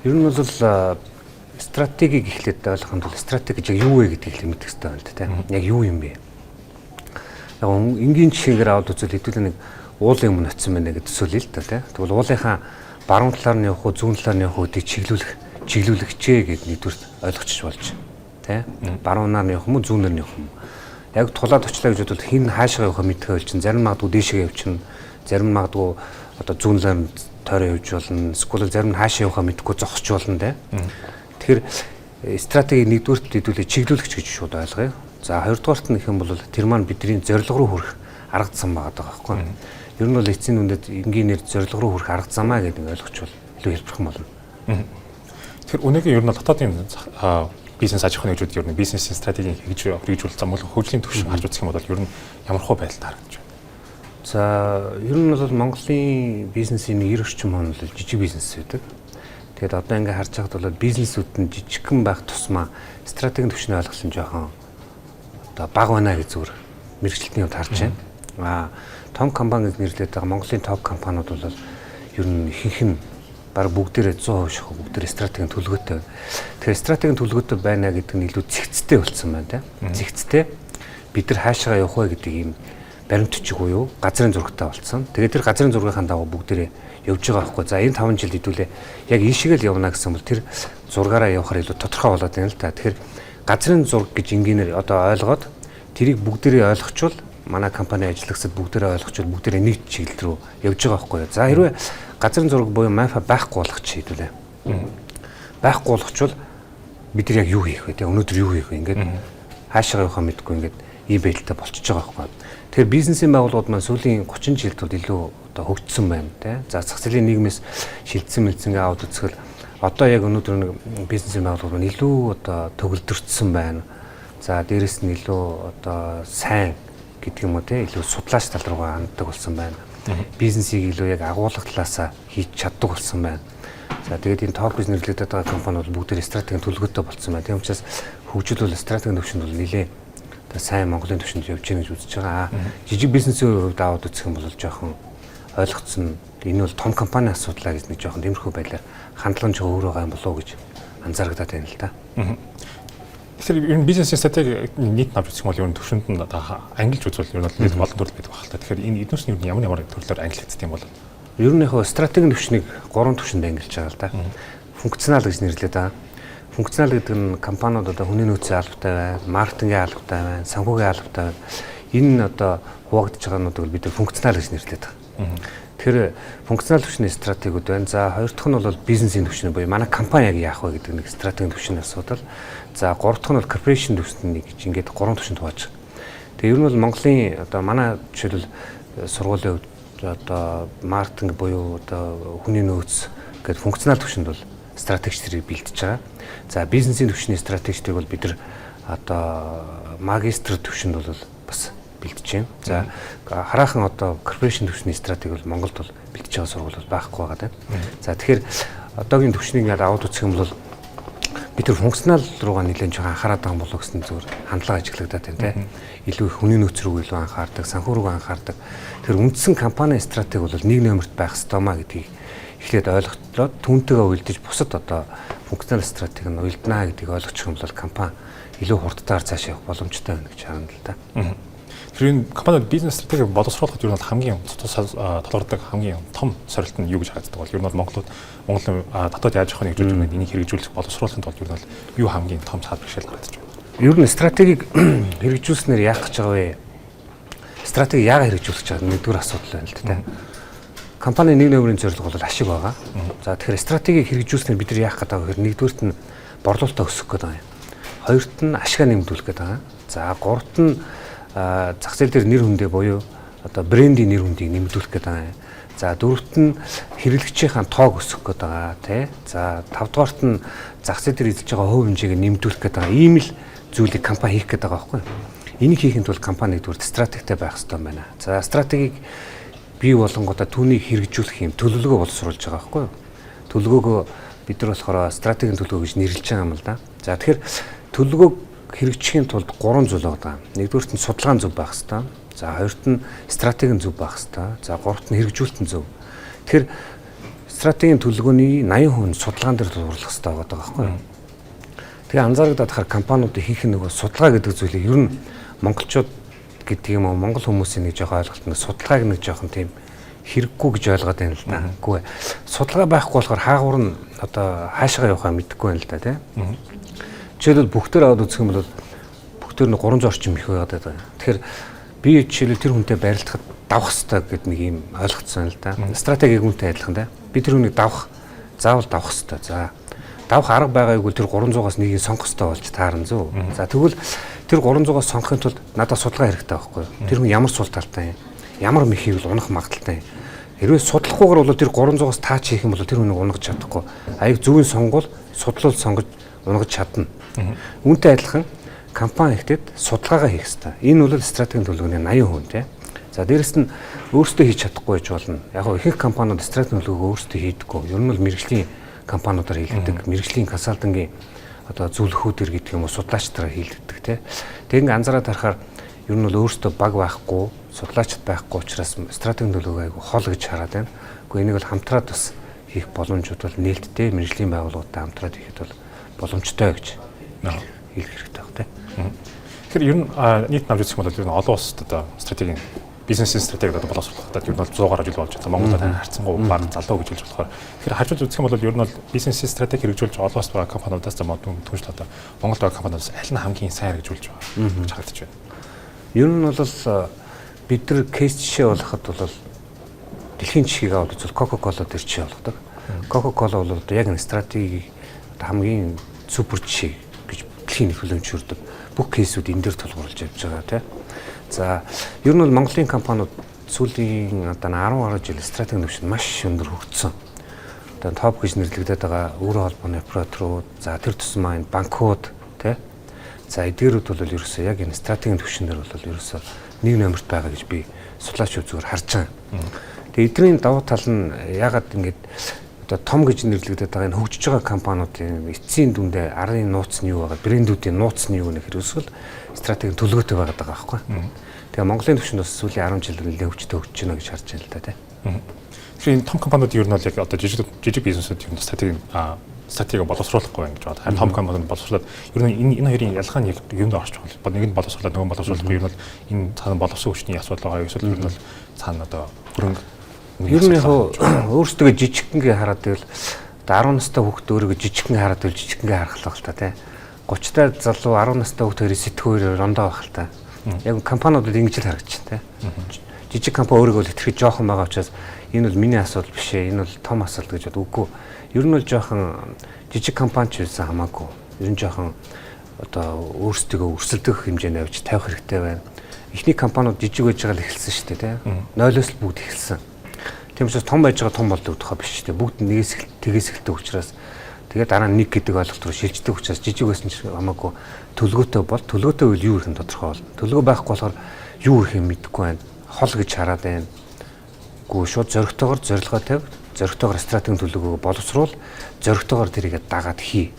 Ер нь бол стратегийг эхлээд ойлгохын тулд стратеги гэж юу вэ гэдгийг л мэдэх хэрэгтэй байна л да. Яг юу юм бэ? Яг энгийн жишээгээр аваад үзвэл хэдүүлээ нэг уулын өмнө очсон байна гэж төсөөлөе л да тий. Тэгвэл уулынхаа баруун талаар нь явах уу, зүүн талаар нь явах уу гэдгийг чиглүүлэгчээ гэдэг нэгдүгээр ойлгочих болж тий. Баруунаар нь явах юм уу, зүүнээр нь явах юм уу? Яг тулаад очлаа гэж бодвол хин хаашаа явахаа мэдхээ бол чинь зарим магадгүй дээшээ явчихна, зарим магадгүй одоо зүүнлээр нь тойроо явж болно, эсвэл зарим нь хаашаа явахаа мэдэхгүй зогсож болно тий. Тэгэхээр стратеги нэгдүгээрт хэдүүлээ чиглүүлэгч гэж шууд ойлгоё. За хоёрдугаарт нь их юм бол тэр маань бидний зорилго руу хүрэх арга зам байгаа байхгүй. Ер нь бол эцсийн үндэд энгийнээр зорилго руу хүрэх арга замаа гэдэг ойлгочвол илүү хэлбэрхэн болно. Тэгэхээр өнөөгийн ер нь дотоодын бизнес аж ахуйн нэгжүүд ер нь бизнесийн стратегийг хэрэгжүүлэх зам бол хөгжлийн түвшин харж үзэх юм бол ер нь ямар хөө байдалд харагдаж байна. За ер нь бол Монголын бизнесийн 90 орчим хүн бол жижиг бизнес байдаг. Тэгээд одоо ингээ харж байхад бол бизнесүүд нь жижигхэн байх тусмаа стратегийн түвшний ойлголт нь жоохон одоо бага байна гэж зүгээр мэрэгчлэлтний хувьд харж байна. Том компани гэж нэрлэдэг байгаа Монголын топ компаниуд бол ер нь ихэнх нь баг бүгдээрээ 100% шахах бүгдээрээ стратегийн төлөвлөгөөтэй. Тэгэхээр стратегийн төлөвлөгөөтэй байна гэдэг нь илүү зэгцтэй болсон байна тийм. Зэгцтэй бид нар хаашаа явах вэ гэдэг ийм баримтчиг уу газрын зурагтай болсон. Тэгээд тэр газрын зургийнхаа дагуу бүгдээрээ явж байгаа байхгүй. За энэ 5 жил хэдүүлээ яг ийшээгээ л явна гэсэн бол тэр зургаараа явахаар илүү тодорхой болоод байна л та. Тэгэхээр газрын зураг гэж энгийнээр одоо ойлгоод тэрийг бүгдээрээ ойлгочвол манай компани ажиллагсад бүгдээрээ ойлгочвол бүгдээрээ нэг чиглэл рүү явж байгаа байхгүй. За хэрвээ газрын зураг буюу MAFA байхгүй болгох чи хэдүүлээ. Байхгүй болгочвол бид нар яг юу хийх вэ? Өнөөдөр юу хийх вэ? Ингээд хаашаа явахаа мэдгүй ингээд ийм байдалтай болчихж байгаа байхгүй. Тэгэхээр бизнесийн байгууллагууд маань сүүлийн 30 жилд бол илүү одоо хөгжсөн байна тий. За зах зээлийн нийгмээс шилжсэн мэлзэнгээ аваад үзэхэл одоо яг өнөөдөр нэг бизнесийн байгууллагууд маань илүү одоо төгөлдөрчсөн байна. За дээрэс нь илүү одоо сайн гэдэг юм уу тий илүү судлаач тал руугаа ханддаг болсон байна. Бизнесийг илүү яг агуулгах талаасаа хийж чаддаг болсон байна. За тэгээд энэ топ бизнес нэрлэгдэж байгаа компаниуд бүгдээ стратегийн төлөвлөгөөтэй болсон байна. Тийм учраас хөгжил бол стратегийн төвшөнд бол нэлээд сайн Монголын төвшөнд явж гэнэ гэж үзэж байгаа. Жижиг бизнесийн хувьд аваад үзэх юм бол жоохон ойлгоцсон. Энэ бол том компани асуудлаа гэж нэг жоохон тиймэрхүү байдлаар хандлагч өөр байгаа юм болов уу гэж анзаарагдаад байна л да. Тэгэхээр энэ бизнесийн стратеги нийт навж үзэх юм бол ер нь төвшөнд нь ангилж үзвэл ер нь нийт олон төрөл байдаг байна л та. Тэгэхээр энэ эднээс нь ямар төрлөөр ангилагддаг юм бол ер нь яг стратегийн төвшнийг 3 төвшөнд ангилж байгаа л да. Функционал гэж нэрлэдэг байгаа. Функционал гэдэг нь компаниуд одоо хүний нөөцийн албатай байна, маркетингийн албатай байна, санхүүгийн албатай байна. Энэ нь одоо хуваагдж байгаа нуудыг бид функционал гэж нэрлэдэг. Тэгэхээр функционал төвшний стратегиуд байна. За хоёр дахь нь бол бизнесийн төвшин буюу манай компани яг яах вэ гэдэг нэг стратегийн төвшин асуудал. За гурав дахь нь бол корпоративн төвшин гэж ингээд 3 төвшөнд хувааж. Тэгээ ер нь бол Монголын одоо манай жишээлбэл сургуулийн хувьд одоо маркетинг буюу одоо хүний нөөц гэдэг функционал төвшөнд бол стратегичдэрийг бэлдэж байгаа. За бизнесийн төвшний стратегичдэрийг бол бид нар одоо магистр төвшөнд бол бас бэлдэж байна. За хараахан одоо корпоративн төвшний стратеги бол Монголд бол бэлдэж байгаа сургууль бол байхгүй байгаа тийм. За тэгэхээр одоогийн төвшнийг яд аваад үзэх юм бол бид тэр функционал руугаа нэлээд жоохон анхаарат байгаа болов гэсэн зүгээр хандлага ажиглагдаад байна тийм. Илүү их хүний нөөц рүү илүү анхаардаг, санхүү рүү анхаардаг. Тэр үндсэн компани стратеги бол нэг номерт байх ёстой маа гэдгийг эхлээд ойлготлоод түүнтэйгээ уялдаж бусад одоо функционал стратеги нь уялднаа гэдгийг ойлгочих юм бол компани илүү хурдтайгаар цааш явах боломжтой байна гэж харна л да. Тэр энэ компанид бизнес стратеги боловсруулахад ер нь хамгийн толгордог хамгийн том сорилт нь юу гэж харагддаг бол ер нь Монголын дотоод яаж явах нэгжүүд нь энийг хэрэгжүүлэх боловсруулахын тулд ер нь юу хамгийн том цаад бэрхшээл гаргаж байна. Ер нь стратегийг хэрэгжүүлснээр яах гэж байгаа вэ? Стратеги яагаад хэрэгжүүлэх гэж байгаа нэгдүгээр асуудал байна л да. Компани нэг номерын зорилго бол ашиг байгаа. За тэгэхээр стратегийг хэрэгжүүлснээр бид нар яах гэдэг вэ гэхээр нэгдүгээрт нь борлуулалтаа өсгөх гэдэг юм. Хоёрт нь ашгаа нэмэгдүүлэх гэдэг юм. За гуравт нь зах зээл дээр нэр хүндээ буюу одоо брендийн нэр хүндийг нэмэгдүүлэх гэдэг юм. За дөрөвт нь хэрэглэгчийн тоог өсгөх гэдэг байгаа тий. За тавдугаарт нь зах зээл дээр эзэлж байгаа хувь хэмжээг нэмэгдүүлэх гэдэг байгаа. Ийм л зүйлийг компани хийх гэдэг байгаа байхгүй юу? Энийг хийхэд бол компани нэгдүгээр стратегтэй байх хэрэгтэй байна. За стратегийг бий болгонгуудаа түүнийг хэрэгжүүлэх юм төлөвлөгөө боловсруулж байгаа байхгүй юу? Төлөвлөгөөгөө бид нар болохоор стратегийн төлөвлөгөө гэж нэрлэж байгаа юм л да. За тэгэхээр төлөвлөгөөг хэрэгжихийн тулд 3 зүйл байгаа. Нэгдүгээрт нь судалгаан зөв байх хэрэгтэй. За хоёрт нь стратегийн зөв байх хэрэгтэй. За гуравт нь хэрэгжүүлэлт нь зөв. Тэгэхээр стратегийн төлөвлөгөөний 80% нь судалгаан дээр дурлах хэрэгтэй байгаа байхгүй юу? Тэгээ анзаарагдаад хахаар компаниудын хийх нөгөө судалгаа гэдэг зүйлийг ер нь монголчууд гэдэг юм уу монгол хүмүүсийн нэг жоох ойлголт нь судалгааг нэг жоохон тийм хэрэггүй гэж ойлгоод байна л да. Үгүй ээ. Судалгаа байхгүй болохоор хаагур нь одоо хаашаа явахаа мэдэхгүй байна л да тий. Жишээлбэл бүгдээр аваад үзэх юм бол бүгдээр нь 300 орчим их байгаад байгаа. Тэгэхээр би жишээлбэл тэр хүнтэй барилдахад давах хэрэгтэй гэдэг нэг юм ойлгоцсон л да. Стратеги хүнтэй адилхан да. Би тэр хүнийг заавал давах хэрэгтэй. За давах арга байгаагүй тэр 300-аас нэгийг сонгох хэрэгтэй болж таарна зөө. За тэгвэл тэр 300-аас сонгохын тулд надад судалгаа хэрэгтэй байхгүй юу? Тэр хүн ямар сул талтай юм? Ямар мэхийг л унах магадaltaй юм? Хэрвээ судлахгүйгээр бол тэр 300-аас таач хийх юм бол тэр хүнийг унгаж чадахгүй. Аяг зөвийн сонгуул судлал сонгож унгаж чадна. Үүнтэй адилхан компани ихтэд судалгаагаа хийх хэрэгтэй. Энэ бол стратегийн төлөвлөгөөний 80% тийм. За дээрэс нь өөрсдөө хийж чадахгүй байж болно. Яг нь ихэнх компаниуд стратегийн төлөвлөгөө өөрсдөө хийдэггүй. Ер нь бол мэрэгжлийн компаниудаар хийлдэг, мэрэгжлийн консалтингийн одоо зөвлөхүүдэр гэдэг юм уу судлаачдаар хийлдэг тийм. Тэгин анзаараад харахаар ер нь бол өөрсдөө баг байхгүй, судлаачд байхгүй учраас стратегийн төлөвлөгөө айгүй хол гэж хараад байна. Гэхдээ энийг бол хамтраад бас хийх боломжууд бол нээлттэй мэрэгжлийн байгууллагуудтай хамтраад хийхэд бол боломжтой гэж хэлэх хэрэгтэй байна тийм. Тэгэхээр ер нь нийт намж үзэх юм бол ер нь олон улсад одоо стратегийн бизнесийн стратеги одоо боловсруулалтад ер нь бол 100 гаруй жил болж байгаа. Монголд харьцангуй бага залуу гэж хэлж болохоор. Тэгэхээр хажууд үзэх юм бол ер нь бол бизнесийн стратеги хэрэгжүүлж олон улс байгаа компаниудаас түншлээ одоо Монголд байгаа компаниудаас аль нь хамгийн сайн хэрэгжүүлж байгаа гэж харагдаж байна. Ер нь бол бид нар кейс жишээ болоход бол дэлхийн жишгийг аваад үзвэл Coca-Cola дээр жишээ болгодог. Coca-Cola бол одоо яг энэ стратеги хамгийн супер жишээ гэж дэлхийн хөлөмжөрдөг. Бүх кейсүүд энэ дээр тулгуурлаж явж байгаа тийм. За ер нь бол Монголын компаниуд сүүлийн одоо 10 гаруй жил стратеги төвшин маш өндөр хөгжсөн. Одоо топ гэж нэрлэгдээд байгаа өөрийн холбооны операторууд, за тэр тусмаа энэ банкуд тий. За эдгээрүүд бол ерөөсөө яг энэ стратегийн төвшинээр бол ерөөсөө нэг номерт байгаа гэж би судлаач үзүүгээр харж байгаа. Тэгээ эдгэрийн давуу тал нь ягаад ингэж одоо том гэж нэрлэгдээд байгаа энэ хөгжиж байгаа компаниудын эцсийн дүндээ арын нууц нь юу байгаа, брэндүүдийн нууц нь юу нэх хэрэгсэл стратегийн төлөвлөгөөтэй байгаад байгаа байхгүй. Тэгээ Монголын төвшөнд бас сүүлийн 10 жил нэлээд хөгжиж байна гэж харж байна л да тийм. Тэгэхээр энэ том компаниуд ер нь бол яг одоо жижиг бизнесүүд ер нь стратеги боловсруулахгүй байна гэж байна. Харин том компаниуд боловсруулаад ер нь энэ хоёрын ялгаа нь яг юунд орж байгаа вэ? Нэг нь боловсруулаад нөгөө нь боловсруулахгүй ер нь бол энэ цаана боловсон хүчний асуудал байгаа. Эсвэл ер нь бол цаана одоо хөрөнгө ер нь яг өөрсдөө жижигхэнгээ хараад байвал 10 настай хүүхд өөрийгөө жижигхэн хараад байвал жижигхэнгээ харах л та тийм. 30 таа залуу 10 настай хүүхд хоёрын сэтгүүрээр рондоо байх л та. Яг компаниудад ингэж л харагдчих тийм. Жижиг компани өөрийгөө л итгэж жоохон байгаа учраас энэ бол миний асуудал биш ээ. Энэ бол том асуудал гэж бод үгүй. Ер нь бол жоохон жижиг компани ч байсан хамаагүй. Ер нь жоохон одоо өөрсдөө өрсөлдөх хэмжээнд авч тавих хэрэгтэй байна. Эхний компаниуд жижиг байж байгаа л эхэлсэн шүү дээ тийм. Нойлоос л бүгд эхэлсэн. Тийм учраас том байж байгаа том болдог тухай биш шүү дээ. Бүгд тгээс эхэлдэг учраас тэгээд дараа нь нэг гэдэг ойлголт руу шилждэг учраас жижиг байсан ч хамаагүй төлөвлөгөөтэй бол төлөвлөгөөтэй үйл юу их нь тодорхой болно. Төлөвлөгөө байхгүй болохоор юу их юм мэдэхгүй байна. Хол гэж хараад байна. Гүү шууд зоригтойгоор зорилгоо тавь, зоригтойгоор стратегийн төлөвлөгөөг боловсруул, зоригтойгоор тэрийг дагаад хий.